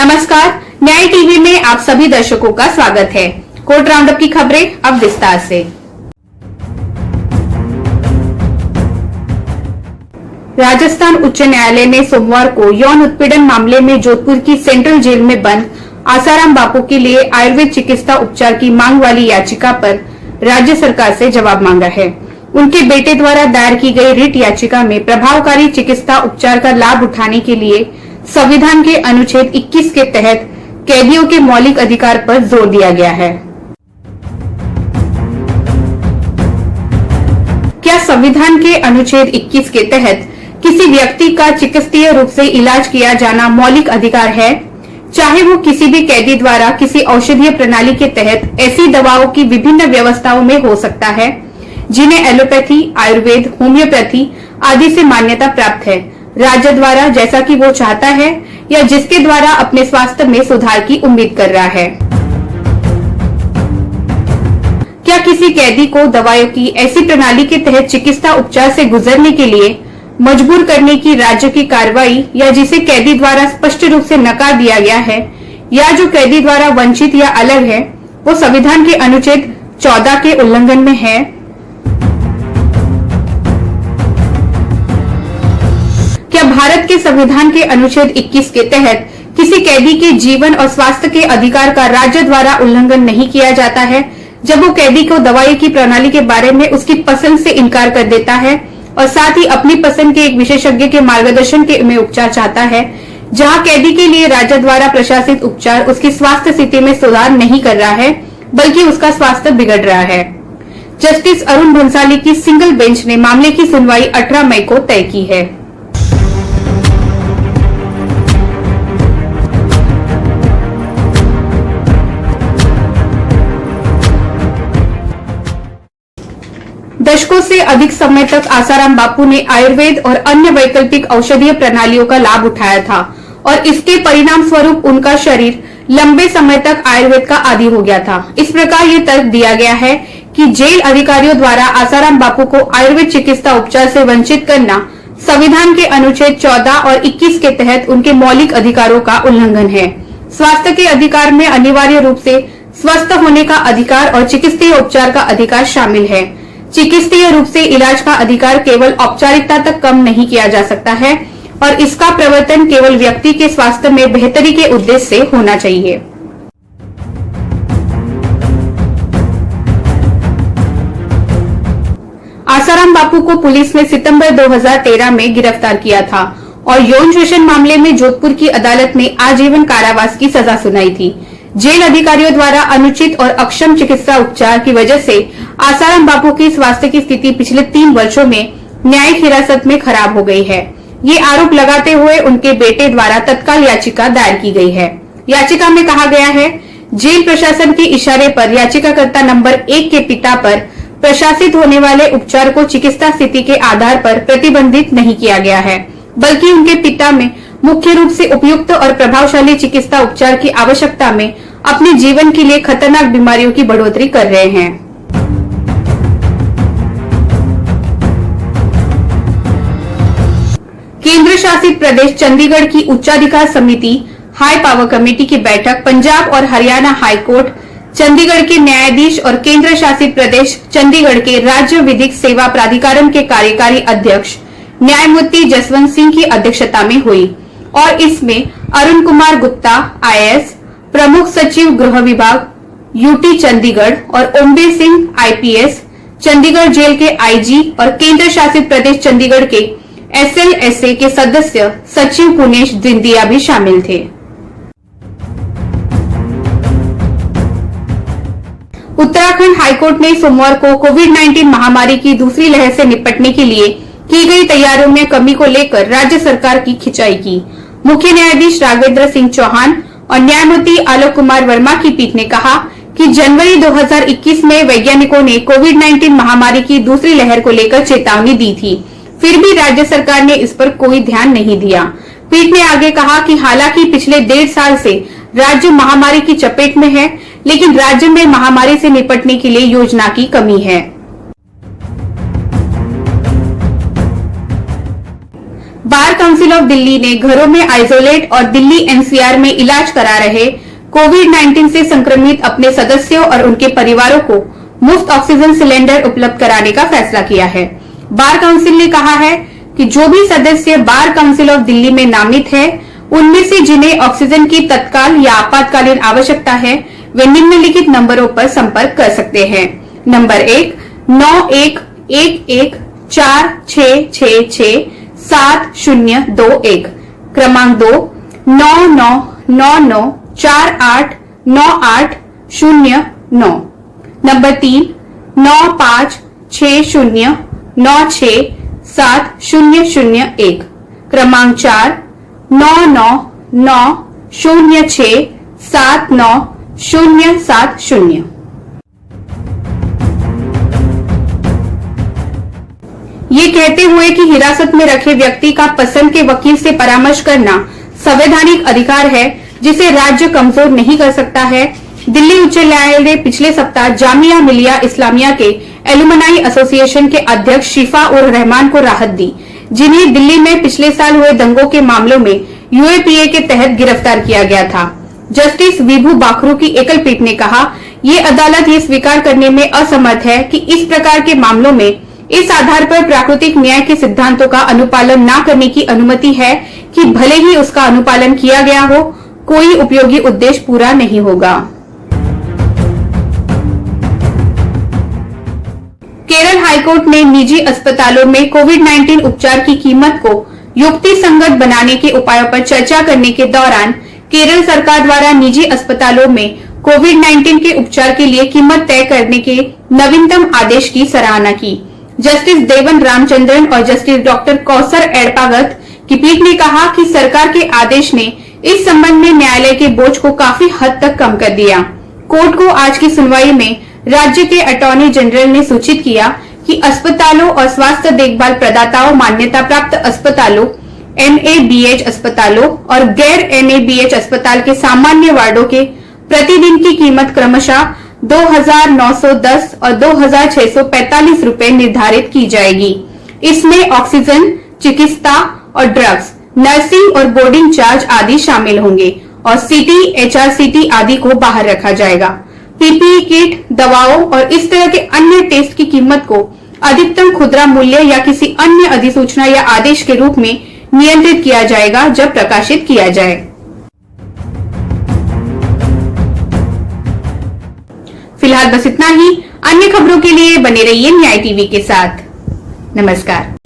नमस्कार, न्याय टीवी में आप सभी दर्शकों का स्वागत है। कोर्ट राउंडअप की खबरें अब विस्तार से। राजस्थान उच्च न्यायालय ने सोमवार को यौन उत्पीड़न मामले में जोधपुर की सेंट्रल जेल में बंद आसाराम बापू के लिए आयुर्वेद चिकित्सा उपचार की मांग वाली याचिका पर राज्य सरकार से जवाब मांगा है। उनके बेटे द्वारा दायर की गई रिट याचिका में प्रभावकारी चिकित्सा उपचार का लाभ उठाने के लिए संविधान के अनुच्छेद 21 के तहत कैदियों के मौलिक अधिकार पर जोर दिया गया है। क्या संविधान के अनुच्छेद 21 के तहत किसी व्यक्ति का चिकित्सीय रूप से इलाज किया जाना मौलिक अधिकार है, चाहे वो किसी भी कैदी द्वारा किसी औषधीय प्रणाली के तहत ऐसी दवाओं की विभिन्न व्यवस्थाओं में हो सकता है जिन्हें एलोपैथी, आयुर्वेद, होम्योपैथी आदि से मान्यता प्राप्त है, राज्य द्वारा जैसा कि वो चाहता है या जिसके द्वारा अपने स्वास्थ्य में सुधार की उम्मीद कर रहा है। क्या किसी कैदी को दवाओं की ऐसी प्रणाली के तहत चिकित्सा उपचार से गुजरने के लिए मजबूर करने की राज्य की कार्रवाई या जिसे कैदी द्वारा स्पष्ट रूप से नकार दिया गया है या जो कैदी द्वारा वंचित या अलग है, वो संविधान के अनुच्छेद 14 के उल्लंघन में है? क्या भारत के संविधान के अनुच्छेद 21 के तहत किसी कैदी के जीवन और स्वास्थ्य के अधिकार का राज्य द्वारा उल्लंघन नहीं किया जाता है जब वो कैदी को दवाई की प्रणाली के बारे में उसकी पसंद से इनकार कर देता है और साथ ही अपनी पसंद के एक विशेषज्ञ के मार्गदर्शन में उपचार चाहता है, जहां कैदी के लिए राज्य द्वारा प्रशासित उपचार उसकी स्वास्थ्य स्थिति में सुधार नहीं कर रहा है बल्कि उसका स्वास्थ्य बिगड़ रहा है। जस्टिस अरुण भंसाली की सिंगल बेंच ने मामले की सुनवाई 18 मई को तय की है। दशकों से अधिक समय तक आसाराम बापू ने आयुर्वेद और अन्य वैकल्पिक औषधीय प्रणालियों का लाभ उठाया था और इसके परिणाम स्वरूप उनका शरीर लंबे समय तक आयुर्वेद का आदी हो गया था। इस प्रकार ये तर्क दिया गया है कि जेल अधिकारियों द्वारा आसाराम बापू को आयुर्वेद चिकित्सा उपचार से वंचित करना संविधान के अनुच्छेद 14 और 21 के तहत उनके मौलिक अधिकारों का उल्लंघन है। स्वास्थ्य के अधिकार में अनिवार्य रूप से स्वस्थ होने का अधिकार और चिकित्सीय उपचार का अधिकार शामिल है। चिकित्सीय रूप से इलाज का अधिकार केवल औपचारिकता तक कम नहीं किया जा सकता है और इसका प्रवर्तन केवल व्यक्ति के स्वास्थ्य में बेहतरी के उद्देश्य से होना चाहिए। आसाराम बापू को पुलिस ने सितंबर 2013 में गिरफ्तार किया था और यौन शोषण मामले में जोधपुर की अदालत ने आजीवन कारावास की सजा सुनाई थी। जेल अधिकारियों द्वारा अनुचित और अक्षम चिकित्सा उपचार की वजह से आसाराम बापू की स्वास्थ्य की स्थिति पिछले 3 वर्षों में न्यायिक हिरासत में खराब हो गई है। ये आरोप लगाते हुए उनके बेटे द्वारा तत्काल याचिका दायर की गई है। याचिका में कहा गया है, जेल प्रशासन के इशारे पर याचिकाकर्ता नंबर 1 के पिता पर प्रशासित होने वाले उपचार को चिकित्सा स्थिति के आधार पर प्रतिबंधित नहीं किया गया है, बल्कि उनके पिता में मुख्य रूप से उपयुक्त और प्रभावशाली चिकित्सा उपचार की आवश्यकता में अपने जीवन के लिए खतरनाक बीमारियों की बढ़ोतरी कर रहे हैं। केंद्र शासित प्रदेश चंडीगढ़ की उच्चाधिकार समिति हाई पावर कमेटी की बैठक पंजाब और हरियाणा हाई कोर्ट, चंडीगढ़ के न्यायाधीश और केंद्र शासित प्रदेश चंडीगढ़ के राज्य विधिक सेवा प्राधिकरण के कार्यकारी अध्यक्ष न्यायमूर्ति जसवंत सिंह की अध्यक्षता में हुई और इसमें अरुण कुमार गुप्ता IAS, प्रमुख सचिव गृह विभाग UT चंडीगढ़ और ओमबीर सिंह IPS, चंडीगढ़ जेल के IG और केंद्र शासित प्रदेश चंडीगढ़ के SLSA के सदस्य सचिव पुनेश दिंदिया भी शामिल थे। उत्तराखंड हाईकोर्ट ने सोमवार को कोविड-19 महामारी की दूसरी लहर से निपटने के लिए की गई तैयारियों में कमी को लेकर राज्य सरकार की खिंचाई की। मुख्य न्यायाधीश राघवेंद्र सिंह चौहान और न्यायमूर्ति आलोक कुमार वर्मा की पीठ ने कहा कि जनवरी 2021 में वैज्ञानिकों ने कोविड-19 महामारी की दूसरी लहर को लेकर चेतावनी दी थी, फिर भी राज्य सरकार ने इस पर कोई ध्यान नहीं दिया। पीठ ने आगे कहा कि हालांकि पिछले 1.5 साल से राज्य महामारी की चपेट में है, लेकिन राज्य में महामारी से निपटने के लिए योजना की कमी है। बार काउंसिल ऑफ दिल्ली ने घरों में आइसोलेट और दिल्ली एनसीआर में इलाज करा रहे कोविड-19 से संक्रमित अपने सदस्यों और उनके परिवारों को मुफ्त ऑक्सीजन सिलेंडर उपलब्ध कराने का फैसला किया है। बार काउंसिल ने कहा है कि जो भी सदस्य बार काउंसिल ऑफ दिल्ली में नामित है, उनमें से जिन्हें ऑक्सीजन की तत्काल या आपातकालीन आवश्यकता है, वे निम्नलिखित नंबरों पर संपर्क कर सकते हैं। नंबर 1 911146667021। क्रमांक 2 9999489809। नंबर 3 9560967001। क्रमांक 4 9990679070। ये कहते हुए कि हिरासत में रखे व्यक्ति का पसंद के वकील से परामर्श करना संवैधानिक अधिकार है, जिसे राज्य कमजोर नहीं कर सकता है। दिल्ली उच्च न्यायालय ने पिछले सप्ताह जामिया मिलिया इस्लामिया के एलुमनाई एसोसिएशन के अध्यक्ष शिफा उर रहमान को राहत दी, जिन्हें दिल्ली में पिछले साल हुए दंगों के मामलों में यूएपीए के तहत गिरफ्तार किया गया था। जस्टिस विभू बाखरू की एकल पीठ ने कहा, ये अदालत ये स्वीकार करने में असमर्थ है कि इस प्रकार के मामलों में इस आधार पर प्राकृतिक न्याय के सिद्धांतों का अनुपालन न करने की अनुमति है कि भले ही उसका अनुपालन किया गया हो, कोई उपयोगी उद्देश्य पूरा नहीं होगा। केरल हाईकोर्ट ने निजी अस्पतालों में कोविड-19 उपचार की कीमत को युक्ति संगत बनाने के उपायों पर चर्चा करने के दौरान केरल सरकार द्वारा निजी अस्पतालों में कोविड-19 के उपचार के लिए कीमत तय करने के नवीनतम आदेश की सराहना की। जस्टिस देवन रामचंद्रन और जस्टिस डॉक्टर कौसर एडपागत की पीठ ने कहा कि सरकार के आदेश ने इस संबंध में न्यायालय के बोझ को काफी हद तक कम कर दिया। कोर्ट को आज की सुनवाई में राज्य के अटॉर्नी जनरल ने सूचित किया कि अस्पतालों और स्वास्थ्य देखभाल प्रदाताओं मान्यता प्राप्त अस्पतालों, NABH अस्पतालों और गैर NABH अस्पताल के सामान्य वार्डों के प्रतिदिन की कीमत क्रमशः 2,910 और 2,645 रुपए निर्धारित की जाएगी। इसमें ऑक्सीजन, चिकित्सा और ड्रग्स, नर्सिंग और बोर्डिंग चार्ज आदि शामिल होंगे और CT, HRCT आदि को बाहर रखा जाएगा। PPE किट, दवाओं और इस तरह के अन्य टेस्ट की कीमत को अधिकतम खुदरा मूल्य या किसी अन्य अधिसूचना या आदेश के रूप में नियंत्रित किया जाएगा जब प्रकाशित किया जाए। फिलहाल बस इतना ही। अन्य खबरों के लिए बने रहिए न्याय टीवी के साथ। नमस्कार।